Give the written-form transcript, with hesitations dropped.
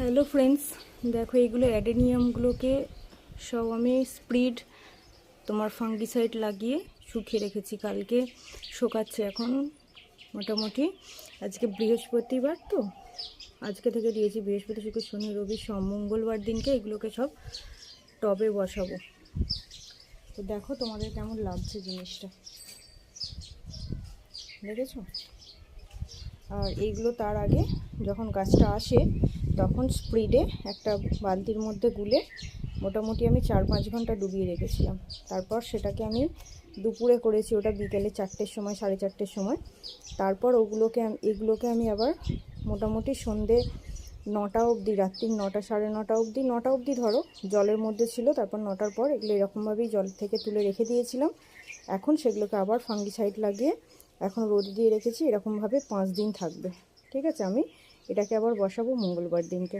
Hello friends, দেখো এইগুলো অ্যাডেনিয়ামগুলোকে সব আমি স্প্রিড তোমার ফাঙ্গিসাইড লাগিয়ে শুকিয়ে রেখেছি। কালকে শোকাচ্ছে এখন মোটামুটি। আজকে বৃহস্পতিবার তো, আজকে থেকে দিয়েছি বৃহস্পতি, শুক্র, শনি, রবি, সোম, মঙ্গলবার দিনকে এগুলোকে সব টবে বসাবো। তো দেখো তোমাদের কেমন লাগছে জিনিসটা, দেখেছো? আর এইগুলো তার আগে যখন গাছটা আসে তখন স্প্রিডে একটা বালতির মধ্যে গুলে মোটামুটি আমি 4-5 ঘন্টা ডুবিয়ে রেখেছিলাম। তারপর সেটাকে আমি দুপুরে করেছি, ওটা বিকেলে 4টের সময়, 4:30-র সময়। তারপর এগুলোকে আমি আবার মোটামুটি সন্ধে 9টা অবধি, রাত্রির 9টা, 9:30 অবধি, 9টা অবধি ধরো জলের মধ্যে ছিল। তারপর 9টার পর এগুলো এরকমভাবেই জল থেকে তুলে রেখে দিয়েছিলাম। এখন সেগুলোকে আবার ফাঙ্গিসাইড লাগিয়ে এখন রোদ দিয়ে রেখেছি। এরকমভাবে 5 দিন থাকবে। ঠিক আছে, আমি এটাকে আবার বসাবো মঙ্গলবার দিনকে।